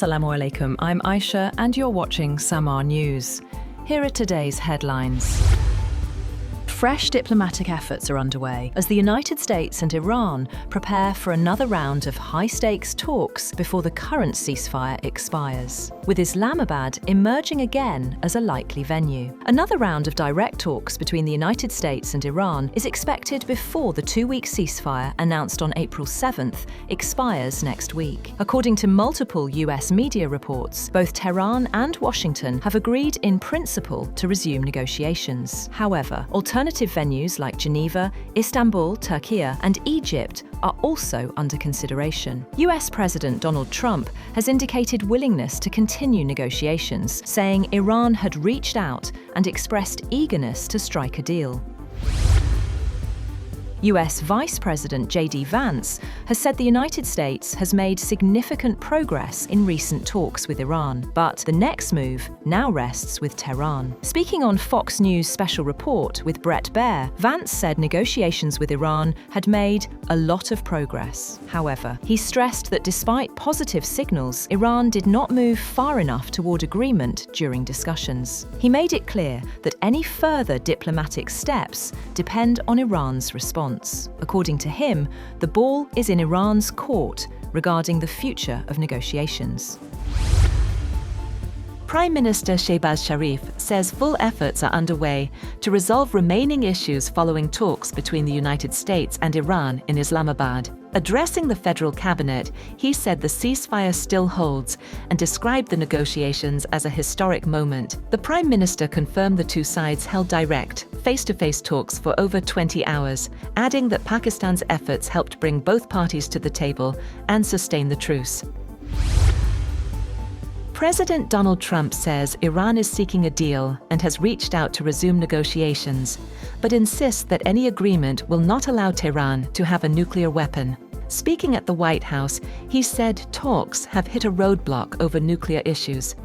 Assalamu alaikum, I'm Aisha and you're watching Samaa News. Here are today's headlines. Fresh diplomatic efforts are underway as the United States and Iran prepare for another round of high-stakes talks before the current ceasefire expires, with Islamabad emerging again as a likely venue. Another round of direct talks between the United States and Iran is expected before the two-week ceasefire announced on April 7th expires next week. According to multiple US media reports, both Tehran and Washington have agreed in principle to resume negotiations. However, alternative venues like Geneva, Istanbul, Turkey, and Egypt are also under consideration. US President Donald Trump has indicated willingness to continue negotiations, saying Iran had reached out and expressed eagerness to strike a deal. US Vice President JD Vance has said the United States has made significant progress in recent talks with Iran, but the next move now rests with Tehran. Speaking on Fox News' special report with Brett Baer, Vance said negotiations with Iran had made a lot of progress. However, he stressed that despite positive signals, Iran did not move far enough toward agreement during discussions. He made it clear that any further diplomatic steps depend on Iran's response. According to him, the ball is in Iran's court regarding the future of negotiations. Prime Minister Shehbaz Sharif says full efforts are underway to resolve remaining issues following talks between the United States and Iran in Islamabad. Addressing the federal cabinet, he said the ceasefire still holds and described the negotiations as a historic moment. The Prime Minister confirmed the two sides held direct, face-to-face talks for over 20 hours, adding that Pakistan's efforts helped bring both parties to the table and sustain the truce. President Donald Trump says Iran is seeking a deal and has reached out to resume negotiations, but insists that any agreement will not allow Tehran to have a nuclear weapon. Speaking at the White House, he said talks have hit a roadblock over nuclear issues,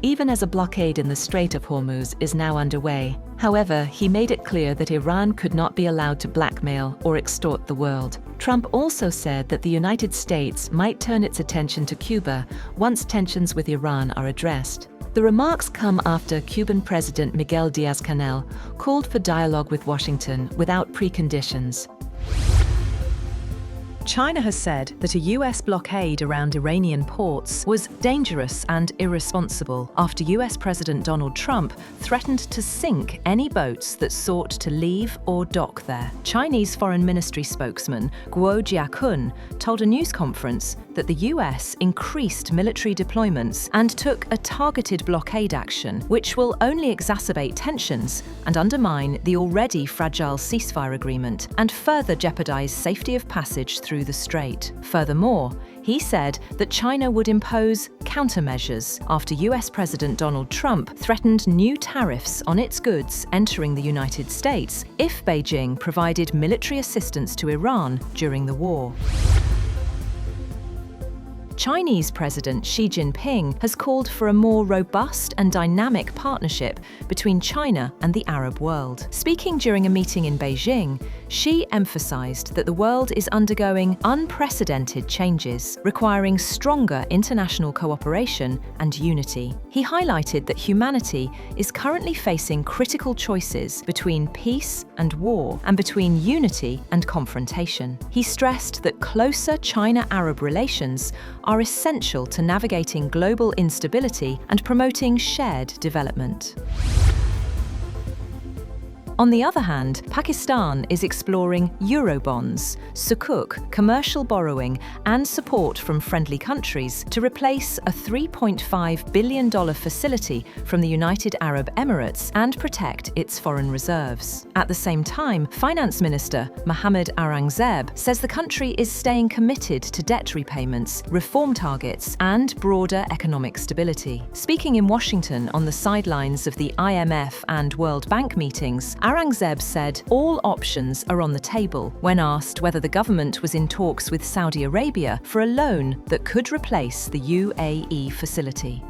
even as a blockade in the Strait of Hormuz is now underway. However, he made it clear that Iran could not be allowed to blackmail or extort the world. Trump also said that the United States might turn its attention to Cuba once tensions with Iran are addressed. The remarks come after Cuban President Miguel Diaz-Canel called for dialogue with Washington without preconditions. China has said that a US blockade around Iranian ports was dangerous and irresponsible after US President Donald Trump threatened to sink any boats that sought to leave or dock there. Chinese Foreign Ministry spokesman Guo Jiakun told a news conference that the US increased military deployments and took a targeted blockade action, which will only exacerbate tensions and undermine the already fragile ceasefire agreement and further jeopardize safety of passage through the strait. Furthermore, he said that China would impose countermeasures after US President Donald Trump threatened new tariffs on its goods entering the United States if Beijing provided military assistance to Iran during the war. Chinese President Xi Jinping has called for a more robust and dynamic partnership between China and the Arab world. Speaking during a meeting in Beijing, Xi emphasized that the world is undergoing unprecedented changes, requiring stronger international cooperation and unity. He highlighted that humanity is currently facing critical choices between peace and war, and between unity and confrontation. He stressed that closer China-Arab relations are essential to navigating global instability and promoting shared development. On the other hand, Pakistan is exploring Eurobonds, sukuk, commercial borrowing, and support from friendly countries to replace a $3.5 billion facility from the United Arab Emirates and protect its foreign reserves. At the same time, Finance Minister Mohammad Aurangzeb says the country is staying committed to debt repayments, reform targets, and broader economic stability. Speaking in Washington on the sidelines of the IMF and World Bank meetings, Aurangzeb said all options are on the table when asked whether the government was in talks with Saudi Arabia for a loan that could replace the UAE facility.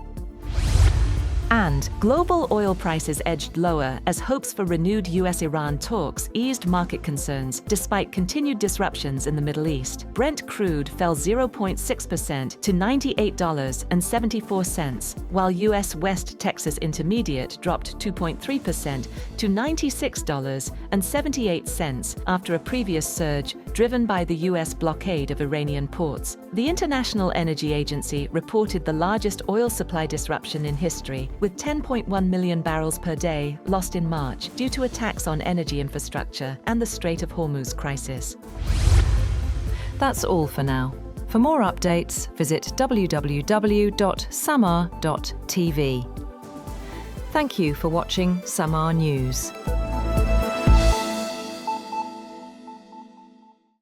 And global oil prices edged lower as hopes for renewed US-Iran talks eased market concerns despite continued disruptions in the Middle East. Brent crude fell 0.6% to $98.74, while US West Texas Intermediate dropped 2.3% to $96.78 after a previous surge driven by the US blockade of Iranian ports. The International Energy Agency reported the largest oil supply disruption in history, with 10.1 million barrels per day lost in March due to attacks on energy infrastructure and the Strait of Hormuz crisis. That's all for now. For more updates, visit www.samaa.tv. Thank you for watching Samaa News.